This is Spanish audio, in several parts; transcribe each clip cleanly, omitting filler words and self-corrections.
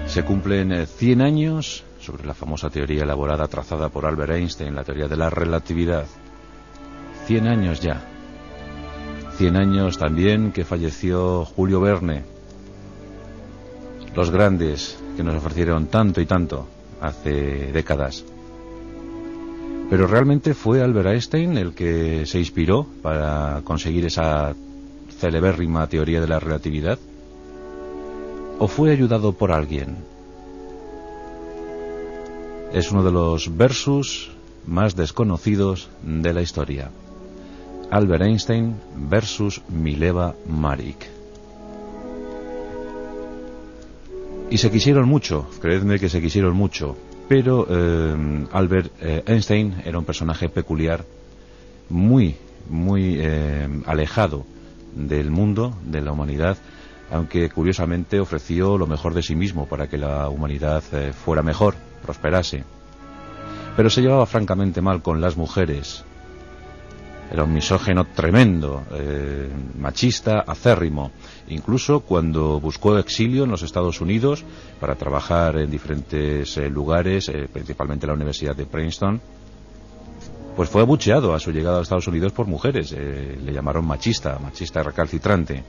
Se cumplen 100 años sobre la famosa teoría elaborada, trazada por Albert Einstein, la teoría de la relatividad. 100 años ya. 100 años también que falleció Julio Verne. Los grandes que nos ofrecieron tanto y tanto hace décadas. Pero realmente fue Albert Einstein el que se inspiró para conseguir esa celebérrima teoría de la relatividad. ¿O fue ayudado por alguien? Es uno de los versus más desconocidos de la historia. Albert Einstein versus Mileva Maric. Y se quisieron mucho, creedme que se quisieron mucho, pero Albert Einstein era un personaje peculiar, muy alejado del mundo, de la humanidad, aunque curiosamente ofreció lo mejor de sí mismo para que la humanidad fuera mejor, prosperase. Pero se llevaba francamente mal con las mujeres. Era un misógino tremendo, machista, acérrimo. Incluso cuando buscó exilio en los Estados Unidos para trabajar en diferentes lugares, principalmente la Universidad de Princeton, pues fue abucheado a su llegada a los Estados Unidos por mujeres. Le llamaron machista recalcitrante.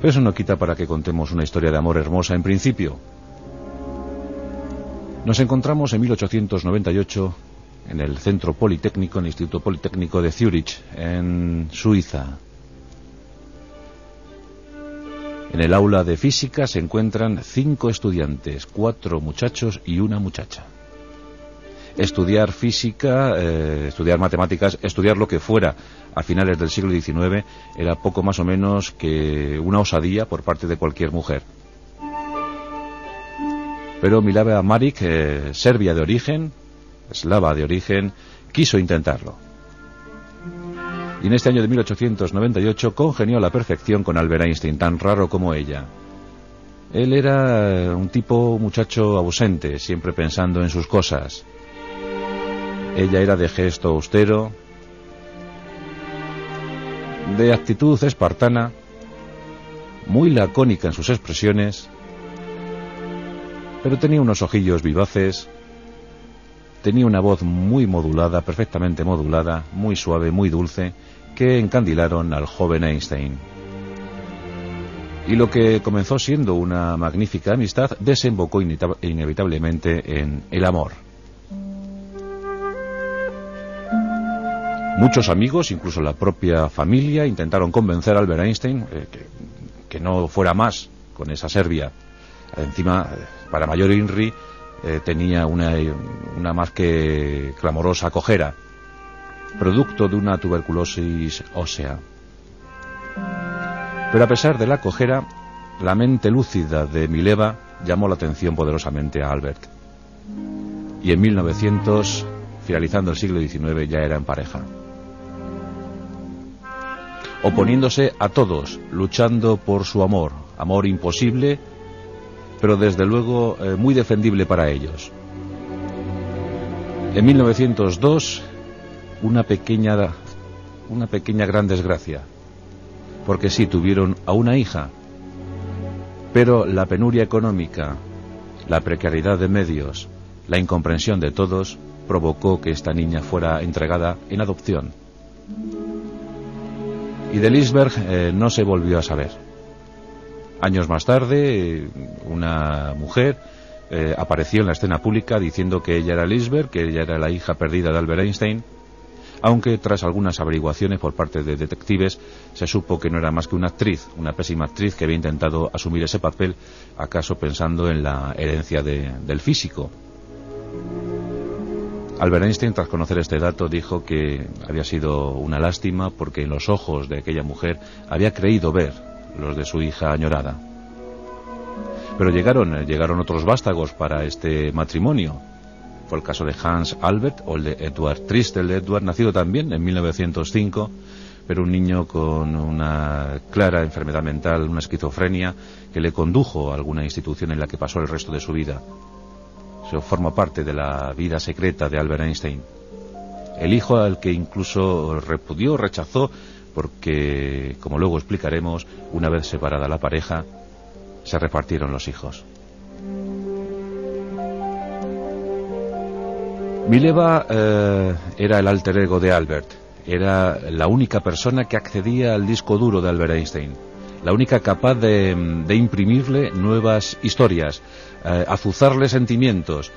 Pero eso no quita para que contemos una historia de amor hermosa en principio. Nos encontramos en 1898 en el Centro Politécnico, en el Instituto Politécnico de Zúrich, en Suiza. En el aula de física se encuentran 5 estudiantes, 4 muchachos y una muchacha. Estudiar física, estudiar matemáticas, estudiar lo que fuera a finales del siglo XIX era poco más o menos que una osadía por parte de cualquier mujer. Pero Mileva Maric, serbia de origen, eslava de origen, quiso intentarlo. Y en este año de 1898 congenió a la perfección con Albert Einstein, tan raro como ella. Él era un muchacho ausente, siempre pensando en sus cosas. Ella era de gesto austero, de actitud espartana, muy lacónica en sus expresiones, pero tenía unos ojillos vivaces, tenía una voz muy modulada, perfectamente modulada, muy suave, muy dulce, que encandilaron al joven Einstein. Y lo que comenzó siendo una magnífica amistad desembocó inevitablemente en el amor. Muchos amigos, incluso la propia familia, intentaron convencer a Albert Einstein que no fuera más con esa serbia. Encima, para mayor INRI, tenía una más que clamorosa cojera, producto de una tuberculosis ósea. Pero a pesar de la cojera, la mente lúcida de Mileva llamó la atención poderosamente a Albert. Y en 1900, finalizando el siglo XIX, ya eran pareja. Oponiéndose a todos, luchando por su amor, amor imposible, pero desde luego muy defendible para ellos. En 1902, una pequeña gran desgracia, porque sí tuvieron a una hija, pero la penuria económica, la precariedad de medios, la incomprensión de todos provocó que esta niña fuera entregada en adopción. Y de Liseberg no se volvió a saber. Años más tarde, una mujer apareció en la escena pública diciendo que ella era Liseberg, que ella era la hija perdida de Albert Einstein, aunque tras algunas averiguaciones por parte de detectives se supo que no era más que una actriz, una pésima actriz que había intentado asumir ese papel, acaso pensando en la herencia del físico. Albert Einstein, tras conocer este dato, dijo que había sido una lástima porque en los ojos de aquella mujer había creído ver los de su hija añorada. Pero llegaron otros vástagos para este matrimonio. Fue el caso de Hans Albert o el de Edward Tristel. Edward, nacido también en 1905, pero un niño con una clara enfermedad mental, una esquizofrenia, que le condujo a alguna institución en la que pasó el resto de su vida. Eso forma parte de la vida secreta de Albert Einstein. El hijo al que incluso repudió, rechazó, porque, como luego explicaremos, una vez separada la pareja, se repartieron los hijos. Mileva era el alter ego de Albert. Era la única persona que accedía al disco duro de Albert Einstein, la única capaz de imprimirle nuevas historias, azuzarle sentimientos,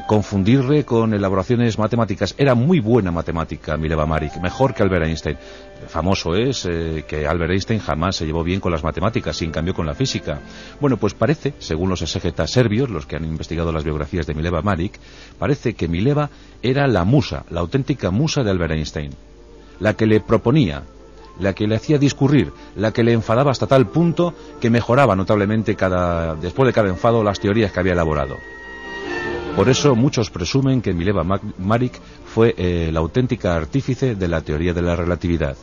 confundirle con elaboraciones matemáticas. Era muy buena matemática Mileva Maric, mejor que Albert Einstein. Famoso es que Albert Einstein jamás se llevó bien con las matemáticas y en cambio con la física. Bueno, pues parece, según los exégetas serbios, los que han investigado las biografías de Mileva Maric, parece que Mileva era la musa, la auténtica musa de Albert Einstein, la que le proponía, la que le hacía discurrir, la que le enfadaba hasta tal punto que mejoraba notablemente después de cada enfado las teorías que había elaborado. Por eso muchos presumen que Mileva Maric fue la auténtica artífice de la teoría de la relatividad,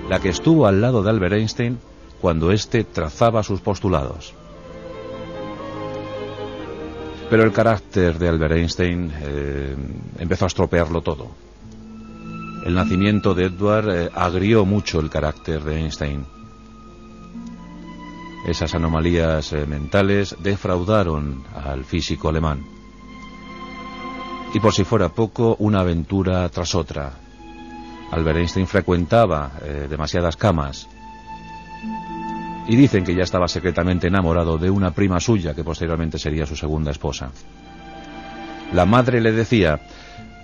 la que estuvo al lado de Albert Einstein cuando éste trazaba sus postulados. Pero el carácter de Albert Einstein empezó a estropearlo todo. El nacimiento de Edward agrió mucho el carácter de Einstein. Esas anomalías mentales defraudaron al físico alemán. Y por si fuera poco, una aventura tras otra. Albert Einstein frecuentaba demasiadas camas. Y dicen que ya estaba secretamente enamorado de una prima suya, que posteriormente sería su segunda esposa. La madre le decía: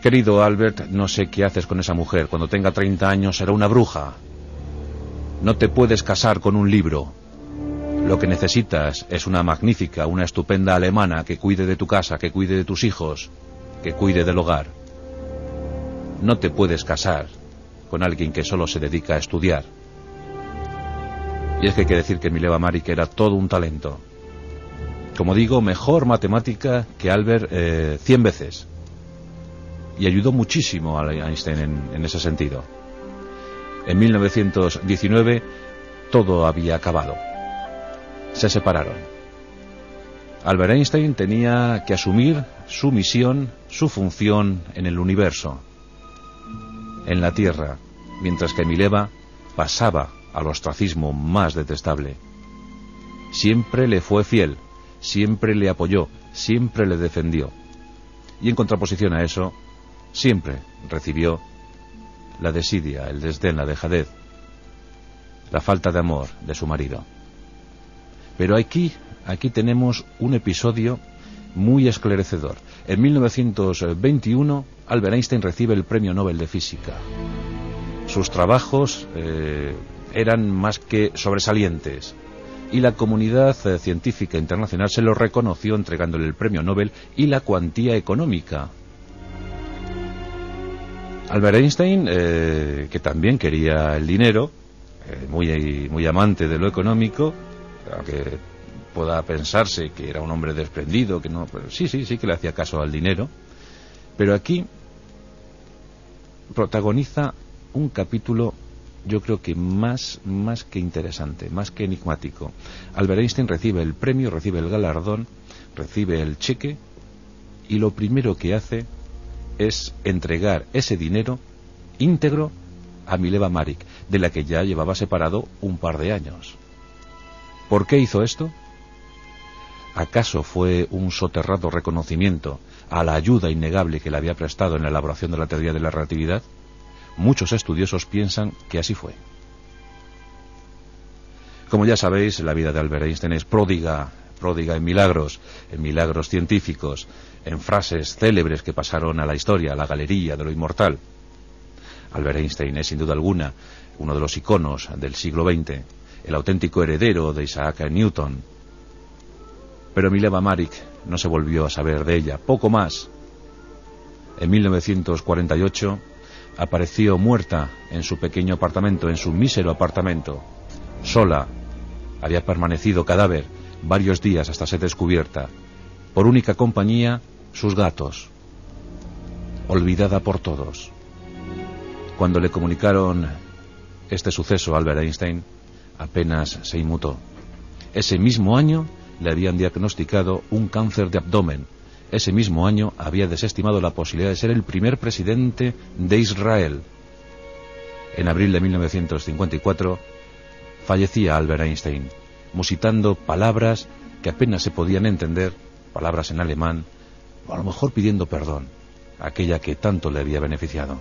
querido Albert, no sé qué haces con esa mujer. Cuando tenga 30 años será una bruja. No te puedes casar con un libro. Lo que necesitas es una magnífica, una estupenda alemana que cuide de tu casa, que cuide de tus hijos, que cuide del hogar. No te puedes casar con alguien que solo se dedica a estudiar. Y es que hay que decir que Mileva Maric era todo un talento. Como digo, mejor matemática que Albert 100 veces. Y ayudó muchísimo a Einstein en ese sentido. En 1919 todo había acabado. Se separaron. Albert Einstein tenía que asumir su misión, su función en el universo, en la Tierra, mientras que Mileva pasaba al ostracismo más detestable. Siempre le fue fiel, siempre le apoyó, siempre le defendió. Y en contraposición a eso, siempre recibió la desidia, el desdén, la dejadez, la falta de amor de su marido. Pero aquí tenemos un episodio muy esclarecedor. En 1921, Albert Einstein recibe el Premio Nobel de Física. Sus trabajos eran más que sobresalientes, y la comunidad científica internacional se lo reconoció entregándole el Premio Nobel y la cuantía económica. Albert Einstein, que también quería el dinero, muy amante de lo económico, aunque pueda pensarse que era un hombre desprendido, que no, pero sí que le hacía caso al dinero, pero aquí protagoniza un capítulo, yo creo que más que interesante, más que enigmático. Albert Einstein recibe el premio, recibe el galardón, recibe el cheque, y lo primero que hace es entregar ese dinero íntegro a Mileva Maric, de la que ya llevaba separado un par de años. ¿Por qué hizo esto? ¿Acaso fue un soterrado reconocimiento a la ayuda innegable que le había prestado en la elaboración de la teoría de la relatividad? Muchos estudiosos piensan que así fue. Como ya sabéis, la vida de Albert Einstein es pródiga en milagros científicos, en frases célebres que pasaron a la historia, a la galería de lo inmortal. Albert Einstein es sin duda alguna uno de los iconos del siglo XX, el auténtico heredero de Isaac Newton. Pero Mileva Maric no se volvió a saber de ella, poco más. En 1948 apareció muerta en su pequeño apartamento, en su mísero apartamento, sola. Había permanecido cadáver varios días hasta ser descubierta. Por única compañía, sus gatos. Olvidada por todos. Cuando le comunicaron este suceso a Albert Einstein, apenas se inmutó. Ese mismo año le habían diagnosticado un cáncer de abdomen. Ese mismo año había desestimado la posibilidad de ser el primer presidente de Israel. En abril de 1954 fallecía Albert Einstein, musitando palabras que apenas se podían entender, palabras en alemán, o a lo mejor pidiendo perdón a aquella que tanto le había beneficiado.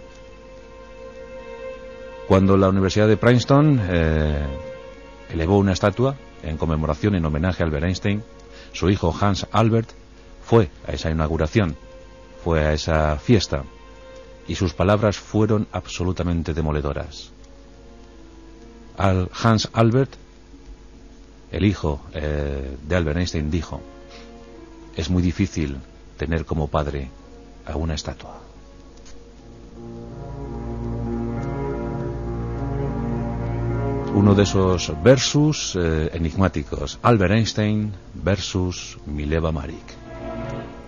Cuando la Universidad de Princeton elevó una estatua en conmemoración, en homenaje a Albert Einstein, su hijo Hans Albert fue a esa inauguración, fue a esa fiesta, y sus palabras fueron absolutamente demoledoras. Hans Albert, el hijo de Albert Einstein, dijo: es muy difícil tener como padre a una estatua. Uno de esos versus enigmáticos, Albert Einstein versus Mileva Maric.